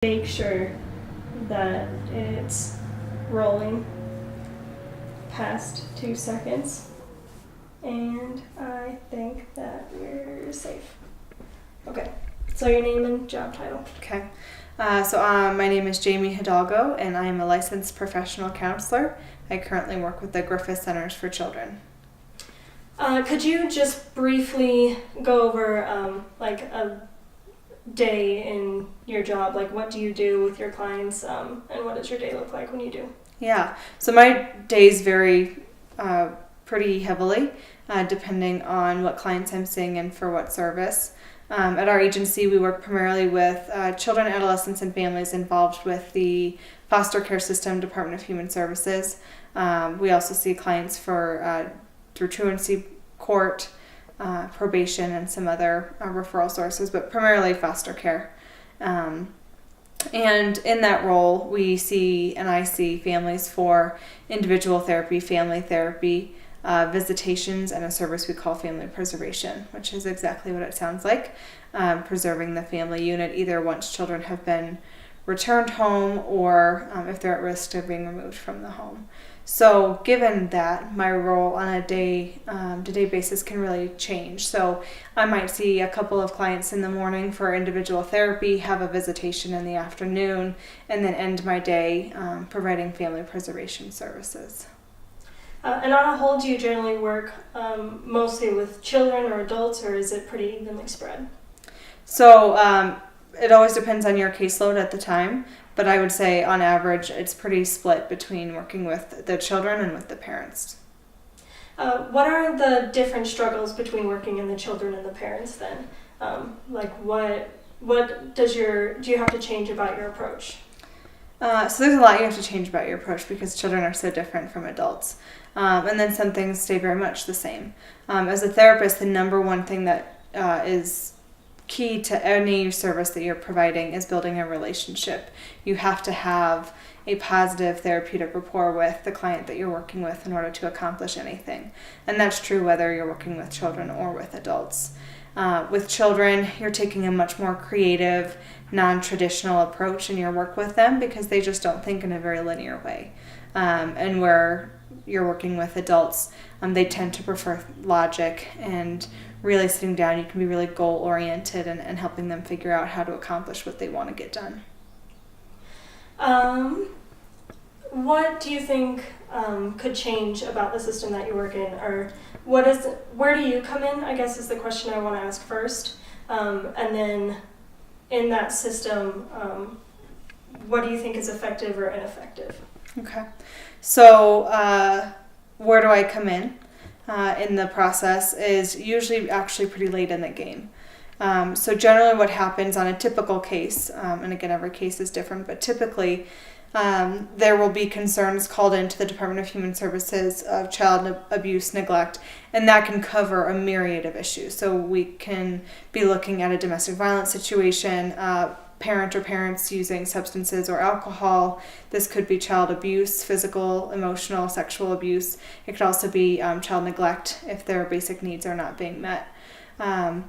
Make sure that it's rolling past 2 seconds, and I think that we're safe. Okay, so your name and job title. Okay, my name is Jamie Hidalgo, and I am a licensed professional counselor. I currently work with the Griffith Centers for Children. Could you just briefly go over like a day in your job? Like, what do you do with your clients, and what does your day look like when you do? Yeah, so my days vary pretty heavily depending on what clients I'm seeing and for what service. At our agency, we work primarily with children, adolescents, and families involved with the foster care system, Department of Human Services. We also see clients for through truancy court, probation, and some other referral sources, but primarily foster care. And in that role, I see families for individual therapy, family therapy, visitations, and a service we call family preservation, which is exactly what it sounds like, preserving the family unit, either once children have been returned home or if they're at risk of being removed from the home. So given that, my role on a day-to-day basis can really change. So I might see a couple of clients in the morning for individual therapy, have a visitation in the afternoon, and then end my day providing family preservation services. And on a whole, do you generally work mostly with children or adults, or is it pretty evenly spread? So it always depends on your caseload at the time, but I would say on average it's pretty split between working with the children and with the parents. What are the different struggles between working in the children and the parents then? What do you have to change about your approach? So there's a lot you have to change about your approach because children are so different from adults. And then some things stay very much the same. As a therapist, the number one thing that is key to any service that you're providing is building a relationship. You have to have a positive therapeutic rapport with the client that you're working with in order to accomplish anything. And that's true whether you're working with children or with adults. With children, you're taking a much more creative, non-traditional approach in your work with them because they just don't think in a very linear way. And where you're working with adults, they tend to prefer logic and really sitting down. You can be really goal-oriented and helping them figure out how to accomplish what they want to get done. What do you think could change about the system that you work in, or where do you come in, I guess is the question I want to ask first. And then in that system, what do you think is effective or ineffective? Okay. So where do I come in the process is usually actually pretty late in the game. So generally what happens on a typical case, and again every case is different, but typically there will be concerns called into the Department of Human Services of child abuse, neglect, and that can cover a myriad of issues. So we can be looking at a domestic violence situation, parent or parents using substances or alcohol. This could be child abuse, physical, emotional, sexual abuse. It could also be child neglect if their basic needs are not being met. And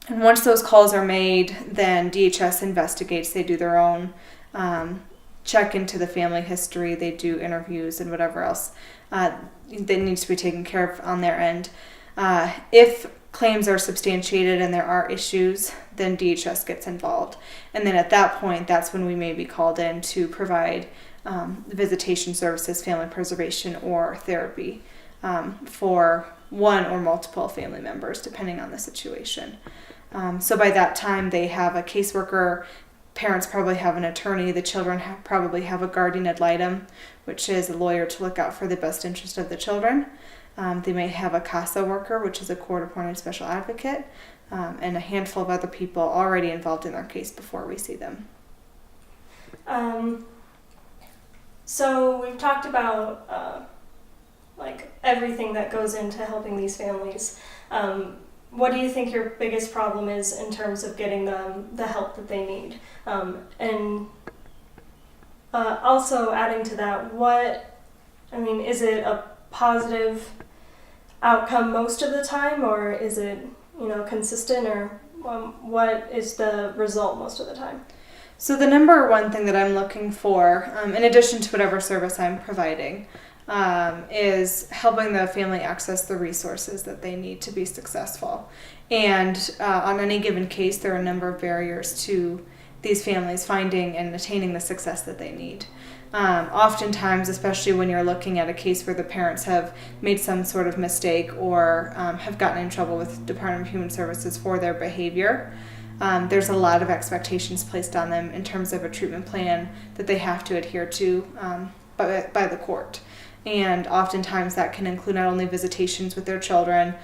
once those calls are made, then DHS investigates. They do their own check into the family history. They do interviews and whatever else that needs to be taken care of on their end. If claims are substantiated and there are issues, then DHS gets involved. And then at that point, that's when we may be called in to provide visitation services, family preservation, or therapy for one or multiple family members, depending on the situation. So by that time, they have a caseworker. Parents probably have an attorney. The children probably have a guardian ad litem, which is a lawyer to look out for the best interest of the children. They may have a CASA worker, which is a court-appointed special advocate, and a handful of other people already involved in their case before we see them. So we've talked about everything that goes into helping these families. What do you think your biggest problem is in terms of getting them the help that they need? And also adding to that, is it a positive outcome most of the time, or is it consistent, or what is the result most of the time? So the number one thing that I'm looking for, in addition to whatever service I'm providing, is helping the family access the resources that they need to be successful. And on any given case, there are a number of barriers to these families finding and attaining the success that they need. Oftentimes, especially when you're looking at a case where the parents have made some sort of mistake or have gotten in trouble with Department of Human Services for their behavior, there's a lot of expectations placed on them in terms of a treatment plan that they have to adhere to by the court. And oftentimes that can include not only visitations with their children,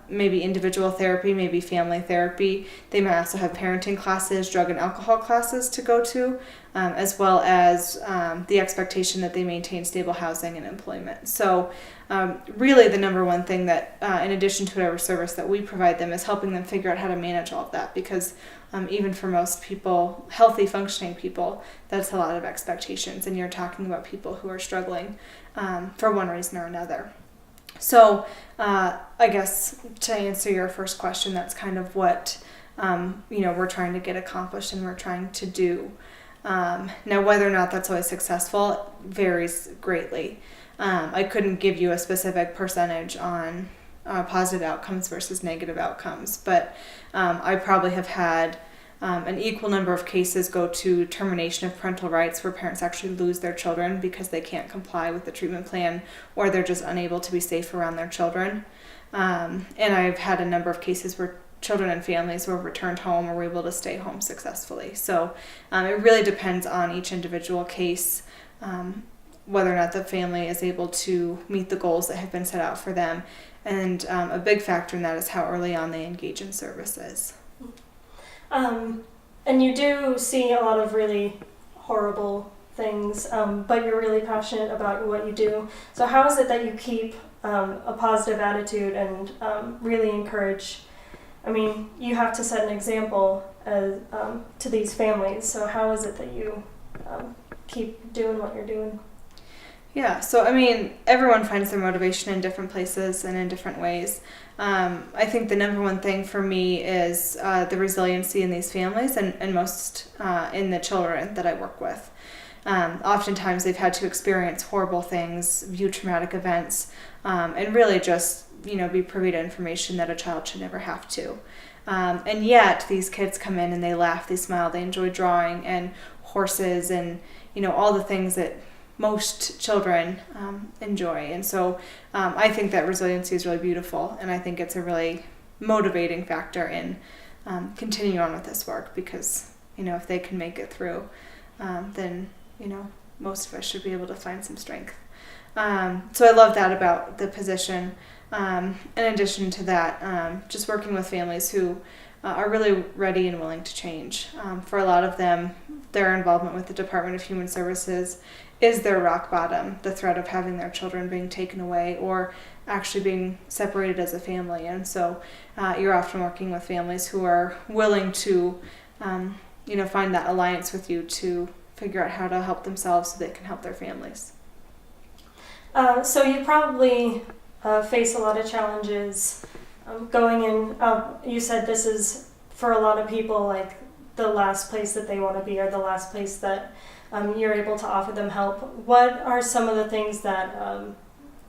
maybe individual therapy, maybe family therapy. They might also have parenting classes, drug and alcohol classes to go to, as well as the expectation that they maintain stable housing and employment. So really the number one thing that, in addition to whatever service that we provide them, is helping them figure out how to manage all of that, because even for most people, healthy, functioning people, that's a lot of expectations, and you're talking about people who are struggling for one reason or another. So I guess to answer your first question, that's kind of what we're trying to get accomplished and we're trying to do. Now, whether or not that's always successful varies greatly. I couldn't give you a specific percentage on positive outcomes versus negative outcomes, but I probably have had an equal number of cases go to termination of parental rights where parents actually lose their children because they can't comply with the treatment plan or they're just unable to be safe around their children. And I've had a number of cases where children and families were returned home or were able to stay home successfully. So it really depends on each individual case, whether or not the family is able to meet the goals that have been set out for them. And a big factor in that is how early on they engage in services. And you do see a lot of really horrible things, but you're really passionate about what you do. So how is it that you keep a positive attitude and really encourage? I mean, you have to set an example to these families. So how is it that you keep doing what you're doing? Yeah, so I mean, everyone finds their motivation in different places and in different ways. I think the number one thing for me is the resiliency in these families and most in the children that I work with. Oftentimes they've had to experience horrible things, view traumatic events, and really just, be privy to information that a child should never have to. And yet these kids come in and they laugh, they smile, they enjoy drawing and horses and, all the things that most children enjoy. And so I think that resiliency is really beautiful, and I think it's a really motivating factor in continuing on with this work, because if they can make it through, then most of us should be able to find some strength. So I love that about the position. In addition to that, just working with families who are really ready and willing to change. For a lot of them, their involvement with the Department of Human Services is their rock bottom, the threat of having their children being taken away or actually being separated as a family. And so you're often working with families who are willing to, find that alliance with you to figure out how to help themselves so they can help their families. So you probably face a lot of challenges going in. You said this is, for a lot of people, like the last place that they want to be or the last place that you're able to offer them help. What are some of the things that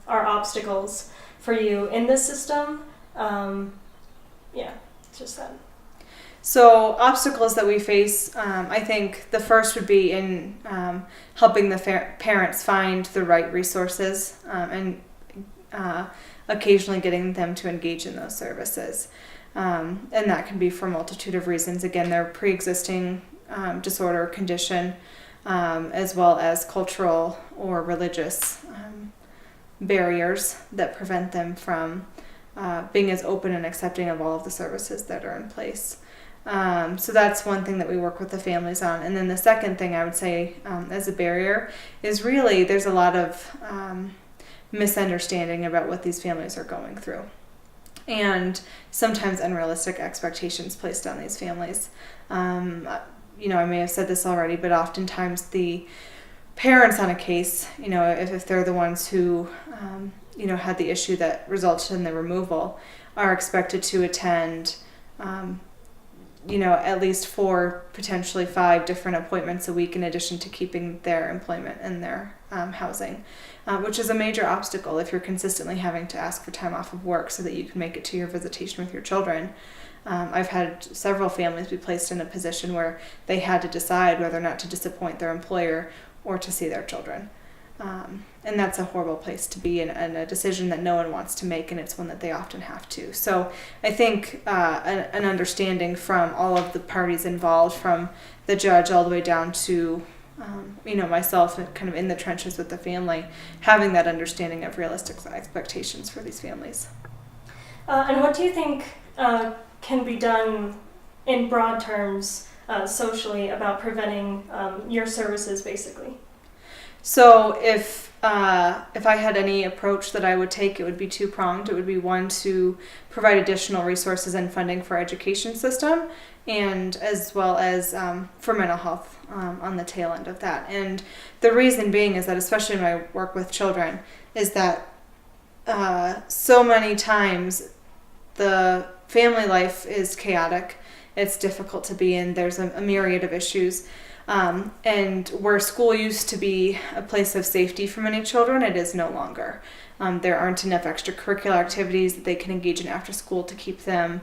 are obstacles for you in this system? Just that. So obstacles that we face, I think the first would be in helping the parents find the right resources and occasionally getting them to engage in those services. And that can be for a multitude of reasons. Again, their pre-existing disorder or condition, as well as cultural or religious barriers that prevent them from being as open and accepting of all of the services that are in place. So that's one thing that we work with the families on. And then the second thing I would say as a barrier is really there's a lot of misunderstanding about what these families are going through, and sometimes unrealistic expectations placed on these families. I may have said this already, but oftentimes the parents on a case, if they're the ones who, had the issue that resulted in the removal, are expected to attend at least 4, potentially 5 different appointments a week in addition to keeping their employment and their housing, which is a major obstacle if you're consistently having to ask for time off of work so that you can make it to your visitation with your children. I've had several families be placed in a position where they had to decide whether or not to disappoint their employer or to see their children. And that's a horrible place to be, and a decision that no one wants to make, and it's one that they often have to. So I think an understanding from all of the parties involved, from the judge all the way down to myself, kind of in the trenches with the family, having that understanding of realistic expectations for these families. And what do you think can be done in broad terms socially about preventing your services, basically? So if I had any approach that I would take, it would be 2-pronged. It would be, one, to provide additional resources and funding for education system, and as well as for mental health on the tail end of that. And the reason being is that, especially in my work with children, is that so many times the family life is chaotic. It's difficult to be in. There's a myriad of issues. And where school used to be a place of safety for many children, it is no longer. There aren't enough extracurricular activities that they can engage in after school to keep them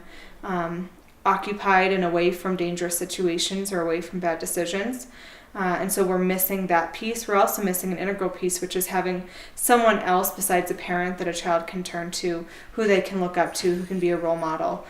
occupied and away from dangerous situations or away from bad decisions. And so we're missing that piece. We're also missing an integral piece, which is having someone else besides a parent that a child can turn to, who they can look up to, who can be a role model.